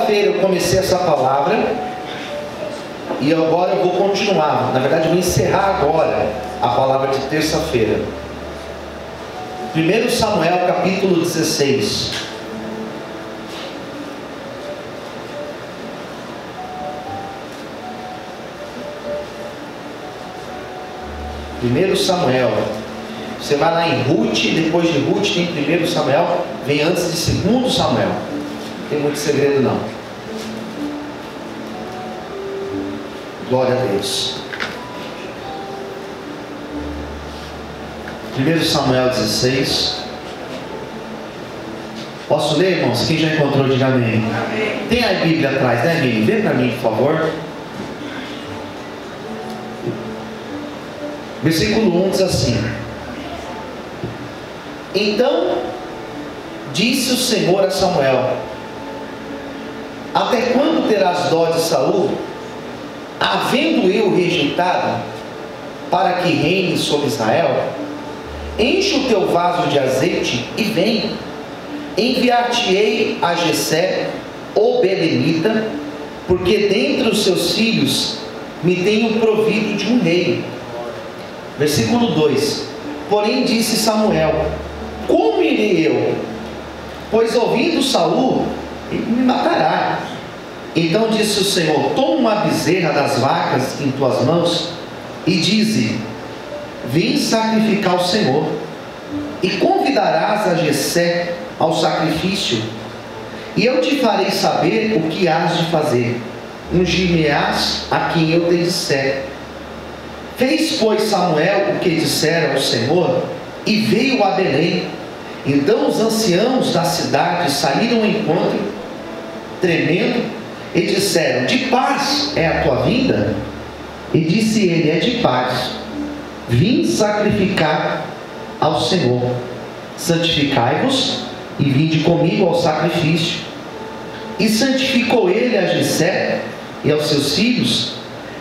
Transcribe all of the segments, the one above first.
terça-feira eu comecei essa palavra e agora eu vou continuar. Na verdade, eu vou encerrar agora a palavra de terça-feira. 1 Samuel capítulo 16. Primeiro Samuel. Você vai lá em Ruth, depois de Ruth tem 1 Samuel, vem antes de 2 Samuel. Não tem muito segredo não. Glória a Deus. 1 Samuel 16. Posso ler, irmãos? Quem já encontrou, diga amém. Amém. Tem a Bíblia atrás, né, Mimi? Vê para mim, por favor. Versículo 1 diz assim: Então disse o Senhor a Samuel: Até quando terás dó de Saul, havendo eu rejeitado, para que reine sobre Israel? Enche o teu vaso de azeite e vem. Enviar-te-ei a Jessé, o belemita, porque dentre os seus filhos me tenho provido de um rei. Versículo 2: Porém disse Samuel: Como irei eu? Pois ouvindo Saul, ele me matará. Então disse o Senhor: Toma uma bezerra das vacas em tuas mãos e dize: Vim sacrificar ao Senhor. E convidarás a Jessé ao sacrifício, e eu te farei saber o que hás de fazer. Ungir-me-ás a quem eu te disser. Fez, pois, Samuel o que dissera ao Senhor, e veio a Belém. Então os anciãos da cidade saíram ao encontro, tremendo, e disseram: De paz é a tua vinda? E disse ele: É de paz. Vim sacrificar ao Senhor. Santificai-vos e vinde comigo ao sacrifício. E santificou ele a Jessé e aos seus filhos,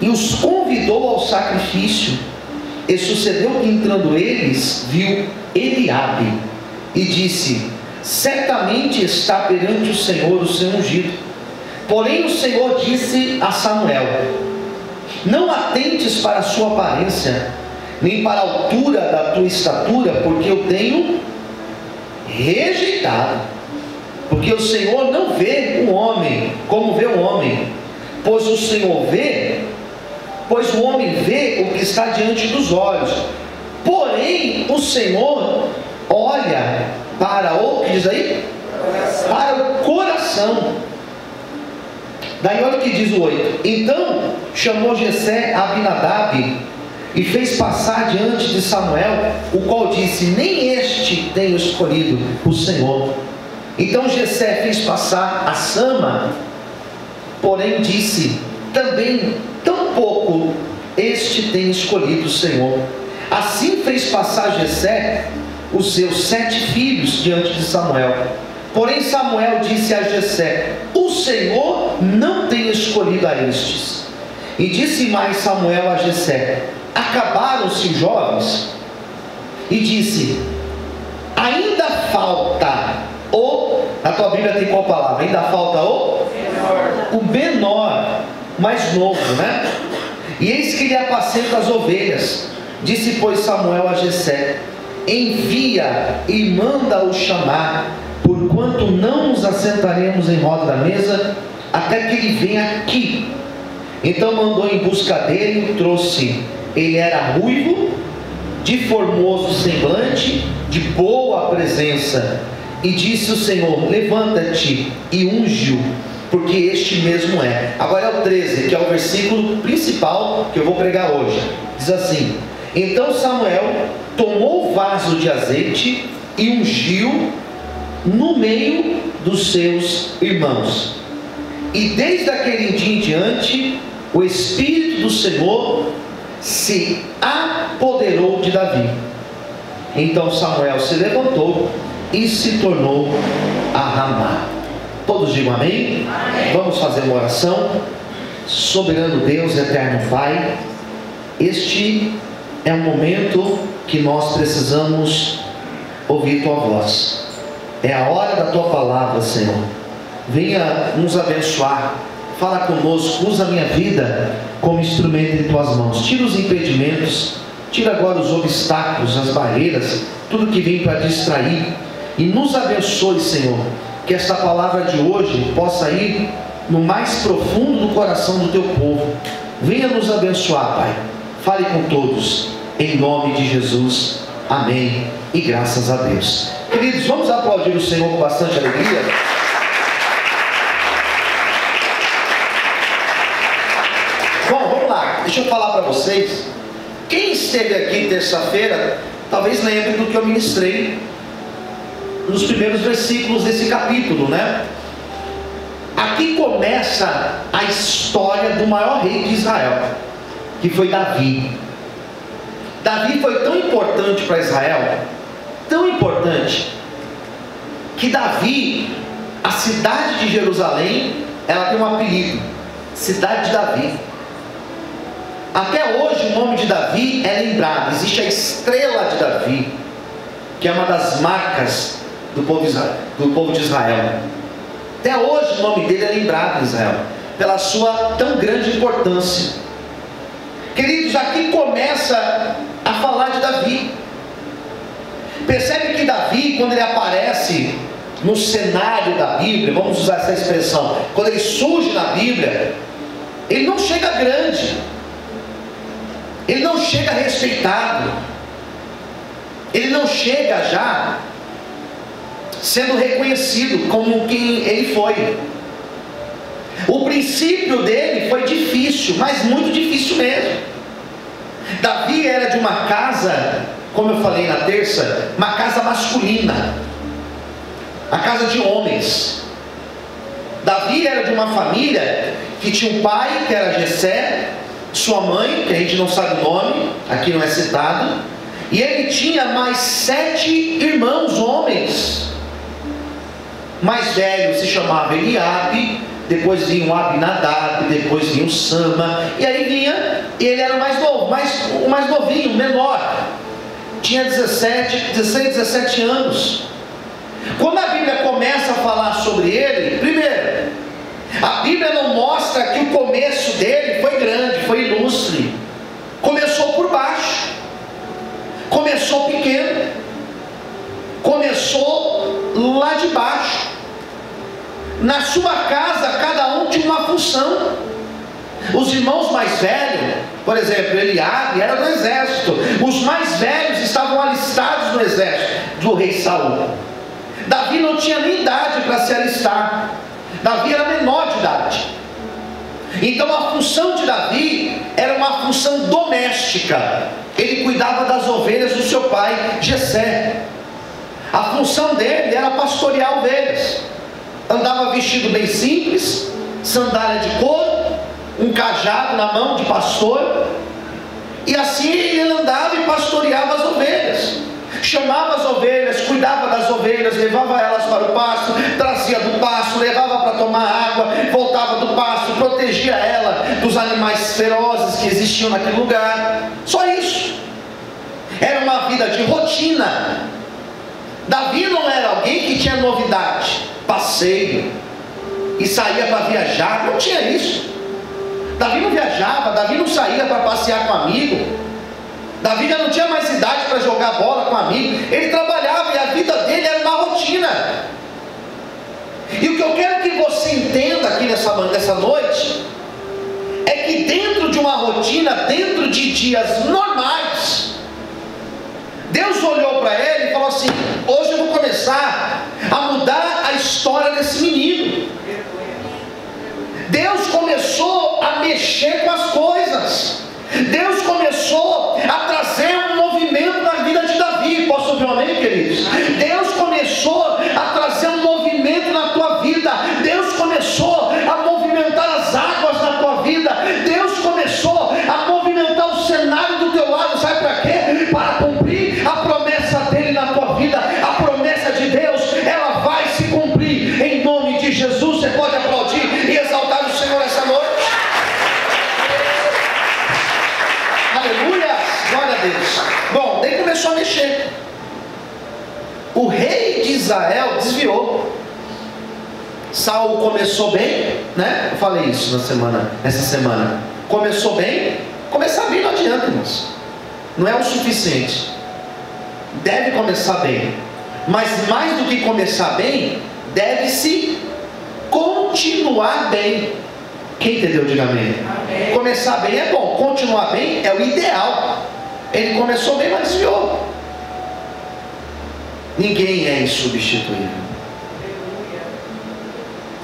e os convidou ao sacrifício. E sucedeu que, entrando eles, viu Eliabe, e disse: Certamente está perante o Senhor o seu ungido. Porém o Senhor disse a Samuel: Não atentes para a sua aparência, nem para a altura da tua estatura, porque eu tenho rejeitado. Porque o Senhor não vê o homem como vê o homem, pois o homem vê o que está diante dos olhos, porém o Senhor olha para o, que diz aí? Para o coração. Daí olha o que diz o 8: Então chamou Jessé a Abinadab e fez passar diante de Samuel, o qual disse: Nem este tenho escolhido, o Senhor. Então Jessé fez passar a Sama, porém disse: Também tampouco este tem escolhido o Senhor. Assim fez passar Jessé os seus 7 filhos diante de Samuel. Porém Samuel disse a Jessé: O Senhor não tem escolhido a estes. E disse mais Samuel a Jessé: Acabaram-se os jovens? E disse: Ainda falta o... Na tua Bíblia tem qual palavra? Ainda falta o? Menor. O menor, mais novo, né? E eis que lhe apacenta as ovelhas. Disse, pois, Samuel a Jessé: Envia e manda-o chamar, porquanto não nos assentaremos em roda da mesa até que ele venha aqui. Então mandou em busca dele e o trouxe. Ele era ruivo, de formoso semblante, de boa presença. E disse o Senhor: Levanta-te e unge-o, porque este mesmo é. Agora é o 13, que é o versículo principal que eu vou pregar hoje. Diz assim: Então Samuel tomou o vaso de azeite e ungiu no meio dos seus irmãos. E desde aquele dia em diante, o Espírito do Senhor se apoderou de Davi. Então Samuel se levantou e se tornou a Ramá. Todos digam amém? Amém. Vamos fazer uma oração. Soberano Deus, eterno Pai, este é um momento que nós precisamos ouvir tua voz. É a hora da tua palavra, Senhor. venha nos abençoar. Fala conosco, usa a minha vida como instrumento em tuas mãos. Tira os impedimentos, tira agora os obstáculos, as barreiras, tudo que vem para distrair. E nos abençoe, Senhor, que esta palavra de hoje possa ir no mais profundo do coração do teu povo. Venha nos abençoar, Pai. Fale com todos, em nome de Jesus. Amém. E graças a Deus. Queridos, vamos aplaudir o Senhor com bastante alegria. Bom, vamos lá. Deixa eu falar para vocês. Quem esteve aqui terça-feira, talvez lembre do que eu ministrei nos primeiros versículos desse capítulo, né? Aqui começa a história do maior rei de Israel, que foi Davi. Davi foi tão importante para Israel, tão importante, que Davi, a cidade de Jerusalém, ela tem um apelido, Cidade de Davi. Até hoje o nome de Davi é lembrado. Existe a estrela de Davi, que é uma das marcas do povo de Israel. Até hoje o nome dele é lembrado em Israel, pela sua tão grande importância. Queridos, aqui começa a falar de Davi. Percebe que Davi, quando ele aparece no cenário da Bíblia, vamos usar essa expressão, quando ele surge na Bíblia, ele não chega grande, ele não chega respeitado, ele não chega já sendo reconhecido como quem ele foi. O princípio dele foi difícil, mas muito difícil mesmo. Davi era de uma casa, como eu falei na terça, uma casa masculina, a casa de homens. Davi era de uma família que tinha um pai, que era Jessé, sua mãe, que a gente não sabe o nome, aqui não é citado, e ele tinha mais 7 irmãos homens. Mais velho se chamava Eliabe, depois vinha o Abinadab, depois vinha o Sama, e aí vinha, e ele era o mais novo, o mais novinho, o menor, tinha 16, 17 anos. Quando a Bíblia começa a falar sobre ele, primeiro, a Bíblia não mostra que o começo dele foi grande, foi ilustre. Começou por baixo, começou pequeno, começou lá de baixo. Na sua casa, cada um tinha uma função. Os irmãos mais velhos, por exemplo, Eliabe era do exército. Os mais velhos estavam alistados no exército do rei Saul. Davi não tinha nem idade para se alistar. Davi era menor de idade. Então a função de Davi era uma função doméstica. Ele cuidava das ovelhas do seu pai Jessé. A função dele era pastorear ovelhas. Andava vestido bem simples, sandália de couro, um cajado na mão de pastor, e assim ele andava e pastoreava as ovelhas. Chamava as ovelhas, cuidava das ovelhas, levava elas para o pasto, trazia do pasto, levava para tomar água, voltava do pasto, protegia ela dos animais ferozes que existiam naquele lugar. Só isso. Era uma vida de rotina. Davi não era alguém que tinha novidade, passeio, e saía para viajar. Não tinha isso. Davi não viajava, Davi não saía para passear com amigo. Davi já não tinha mais idade para jogar bola com amigo. Ele trabalhava e a vida dele era uma rotina. E o que eu quero que você entenda aqui nessa noite é que dentro de uma rotina, dentro de dias normais, Deus olhou para ele e falou assim: hoje eu vou começar a mudar a história desse menino. Deus começou a mexer com as coisas. Deus começou a trazer um movimento na vida de Davi. Posso ouvir um amém, queridos? Deus começou a trazer um movimento na tua vida. Deus começou a movimentar as águas na tua vida. Deus começou a movimentar o cenário do teu lado. Sabe para quê? Para cumprir a promessa dele na tua vida. A promessa de Deus, ela vai se cumprir em nome de Jesus. Você pode aplaudir e exaltar o Senhor essa noite? Aleluia, glória a Deus. Bom, daí começou a mexer. O rei de Israel desviou. Saul começou bem, né? Eu falei isso essa semana. Começou bem. Começar bem não adianta, irmãos. Não é o suficiente. Deve começar bem. Mas mais do que começar bem, deve-se continuar bem. Quem entendeu, diga amém. Amém. Começar bem é bom, continuar bem é o ideal. Ele começou bem, mas desviou. Ninguém é insubstituível.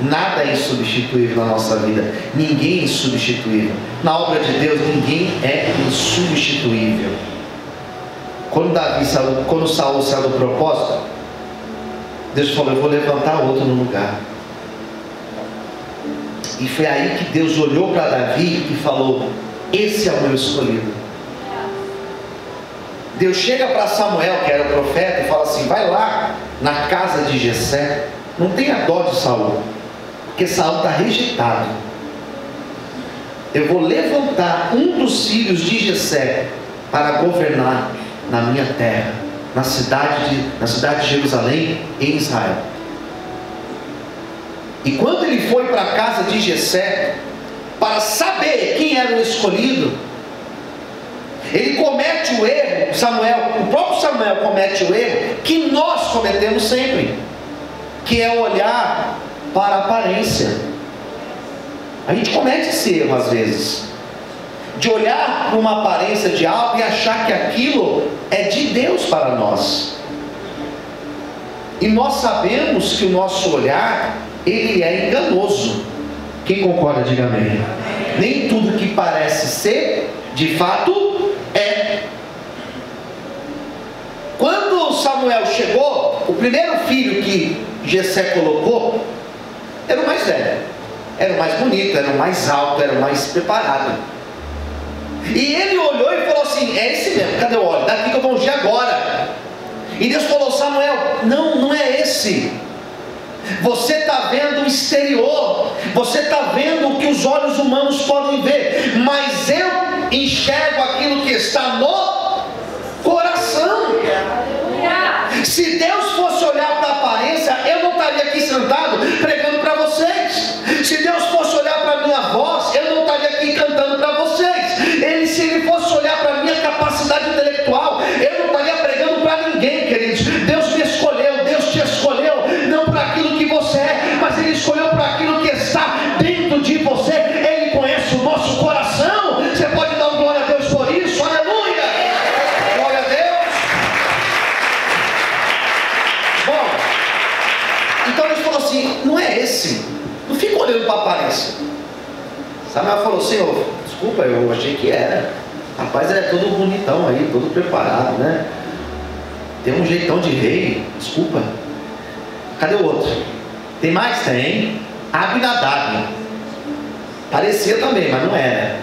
Nada é insubstituível na nossa vida. Ninguém é insubstituível. Na obra de Deus, ninguém é insubstituível. Quando Saul saiu do propósito, Deus falou: eu vou levantar outro no lugar. E foi aí que Deus olhou para Davi e falou: esse é o meu escolhido. Deus chega para Samuel, que era o profeta, e fala assim: vai lá na casa de Jessé. Não tenha dó de Saul, porque Saul está rejeitado. Eu vou levantar um dos filhos de Jessé para governar na minha terra, na cidade de Jerusalém, em Israel. E quando ele foi para a casa de Jessé para saber quem era o escolhido, ele comete o erro, o próprio Samuel comete o erro que nós cometemos sempre, que é olhar para a aparência. A gente comete esse erro às vezes, de olhar para uma aparência de algo e achar que aquilo é de Deus para nós. E nós sabemos que o nosso olhar, ele é enganoso. Quem concorda, diga amém. Nem tudo que parece ser, de fato é. Quando Samuel chegou, o primeiro filho que Jessé colocou era o mais velho, era o mais bonito, era o mais alto, era o mais preparado. E ele olhou e falou assim: é esse mesmo, cadê o óleo? Daqui que eu vou ungir agora. E Deus falou: Samuel, não é esse. Você está vendo o exterior, você está vendo o que os olhos humanos podem ver, mas eu enxergo aquilo que está no coração. Se Deus fosse olhar para a aparência, eu não estaria aqui sentado pregando para vocês. Se Deus fosse olhar para a minha voz, eu não estaria aqui cantando para vocês. Se ele fosse olhar para a minha capacidade intelectual, eu não estaria pregando para ninguém, queridos. Deus me escolheu, Deus te escolheu, não para aquilo que você é, mas Ele escolheu para aquilo que está dentro de você. Ele conhece o nosso coração. Você pode dar glória a Deus por isso? Aleluia! Glória a Deus! Bom, então Deus falou assim: não é esse. Não fica olhando para a aparência. Samuel falou: Senhor, desculpa, eu achei que era. Rapaz, é todo bonitão aí, todo preparado, né? Tem um jeitão de rei. Desculpa. Cadê o outro? Tem mais? Tem. Abinadab. Parecia também, mas não era.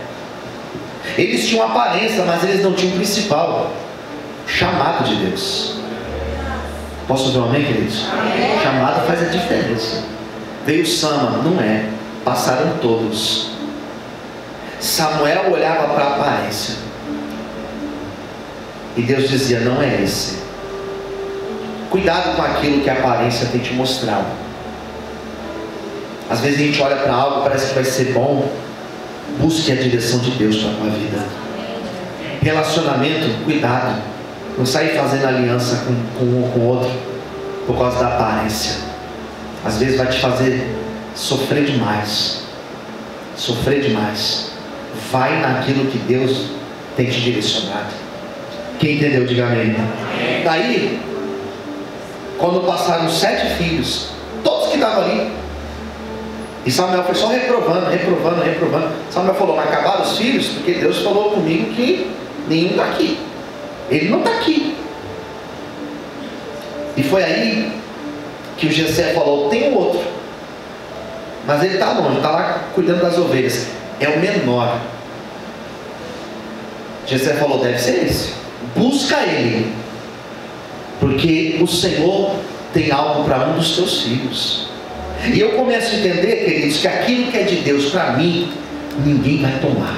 Eles tinham aparência, mas eles não tinham o principal: chamado de Deus. Posso dizer um amém, queridos? Amém. Chamado faz a diferença. Veio Sama, não é. Passaram todos. Samuel olhava para a aparência e Deus dizia: não é esse. Cuidado com aquilo que a aparência tem te mostrado. Às vezes a gente olha para algo, parece que vai ser bom. Busque a direção de Deus para a tua vida. Relacionamento, cuidado. Não sair fazendo aliança com um ou com o outro por causa da aparência. Às vezes vai te fazer sofrer demais. Sofrer demais. Vai naquilo que Deus tem te direcionado. Quem entendeu, diga amém. Daí, quando passaram 7 filhos, todos que estavam ali, e Samuel foi só reprovando. Samuel falou: mas acabaram os filhos? Porque Deus falou comigo que nenhum está aqui. Ele não está aqui. E foi aí que o Jessé falou: tem um outro, mas ele está longe, está lá cuidando das ovelhas, é o menor. Jessé falou: deve ser esse, busca ele, porque o Senhor tem algo para um dos teus filhos. E eu começo a entender, queridos, que aquilo que é de Deus para mim, ninguém vai tomar.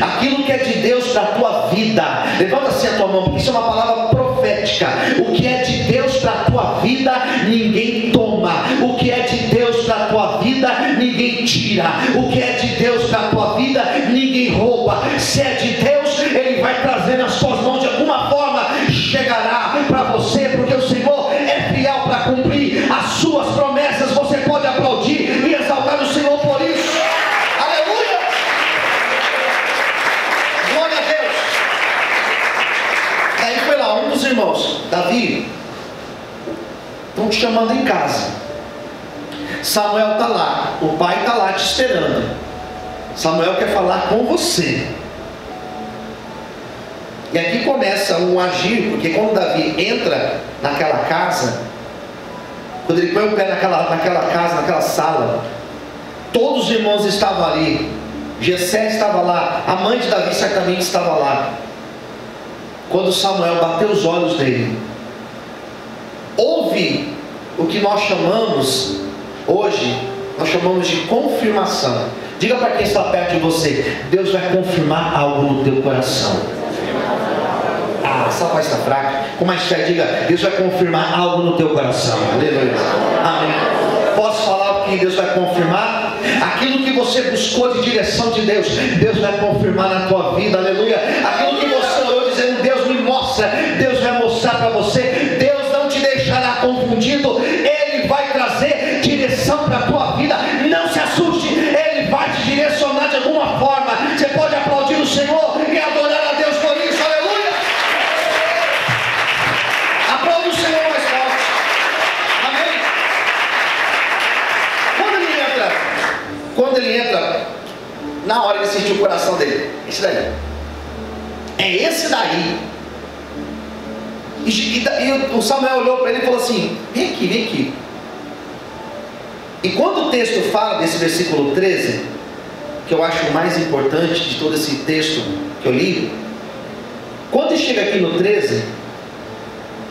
Aquilo que é de Deus para a tua vida, levanta assim a tua mão, porque isso é uma palavra profética. O que é de Deus para a tua vida, ninguém toma. O que é de Deus para a tua vida, ninguém tira. O que é de Deus para a tua vida, ninguém rouba. Se é de Deus, Ele vai trazer nas suas mãos de alguma forma, chegará para você, porque o Senhor é fiel para cumprir as suas promessas. Você pode aplaudir e exaltar o Senhor por isso. Aleluia! Glória a Deus. Daí foi lá um dos irmãos, Davi, estão te chamando em casa. Samuel está lá, o pai está lá te esperando. Samuel quer falar com você. E aqui começa um agir, porque quando Davi entra naquela casa, quando ele põe o pé naquela casa, naquela sala, todos os irmãos estavam ali. Jessé estava lá, a mãe de Davi certamente estava lá. Quando Samuel bateu os olhos dele, houve o que nós chamamos hoje, nós chamamos de confirmação. Diga para quem está perto de você: Deus vai confirmar algo no teu coração. Essa voz está fraca. Com mais fé, diga: Deus vai confirmar algo no teu coração. Aleluia. Amém. Posso falar o que Deus vai confirmar? Aquilo que você buscou de direção de Deus, Deus vai confirmar na tua vida. Aleluia. Aquilo que você orou dizendo: Deus me mostra, Deus vai mostrar para você. Deus não te deixará confundido. Ele vai trazer direção para a tua vida. Não se assuste, Ele vai te direcionar de alguma forma. Você pode aplaudir o Senhor e adorar a Deus por isso. Aleluia. Aplaude o Senhor mais forte. Amém. Quando ele entra, na hora ele sentiu o coração dele: esse daí, é esse daí. E o Samuel olhou para ele e falou assim: vem aqui, vem aqui. E quando o texto fala desse versículo 13, que eu acho o mais importante de todo esse texto que eu li, quando chega aqui no 13,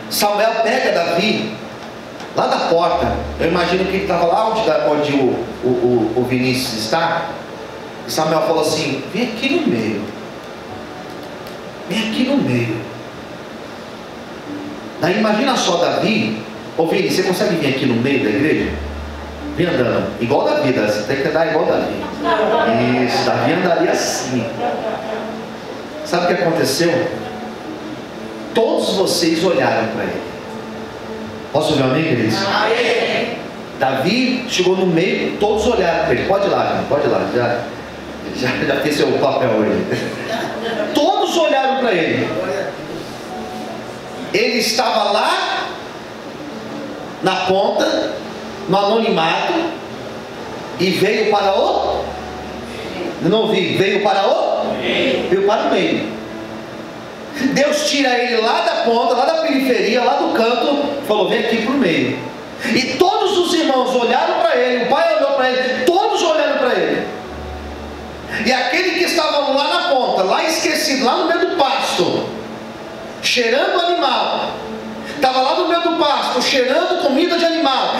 Samuel pega Davi lá da porta. Eu imagino que ele estava lá onde o Vinícius está. E Samuel falou assim: vem aqui no meio, vem aqui no meio. Daí imagina só Davi. Ô Vini, você consegue vir aqui no meio da igreja? Vem andando, igual Davi, você tem que andar igual Davi. Isso, Davi andaria assim. Sabe o que aconteceu? Todos vocês olharam para ele. Posso ouvir um amém, queridos? Davi chegou no meio, todos olharam para ele. Pode ir lá, pode ir lá. Já fez seu papel hoje. Todos olharam para ele. Ele estava lá na ponta, no anonimato, e veio para o... Não ouvi. Veio para o... Veio para o meio. Deus tira ele lá da ponta, lá da periferia, lá do canto, falou: vem aqui para o meio. E todos os irmãos olharam para ele, o pai olhou para ele, todos olharam para ele. E aquele que estava lá na ponta, lá esquecido, lá no meio do pasto, cheirando animal, estava lá no meio do pasto, cheirando comida de animal,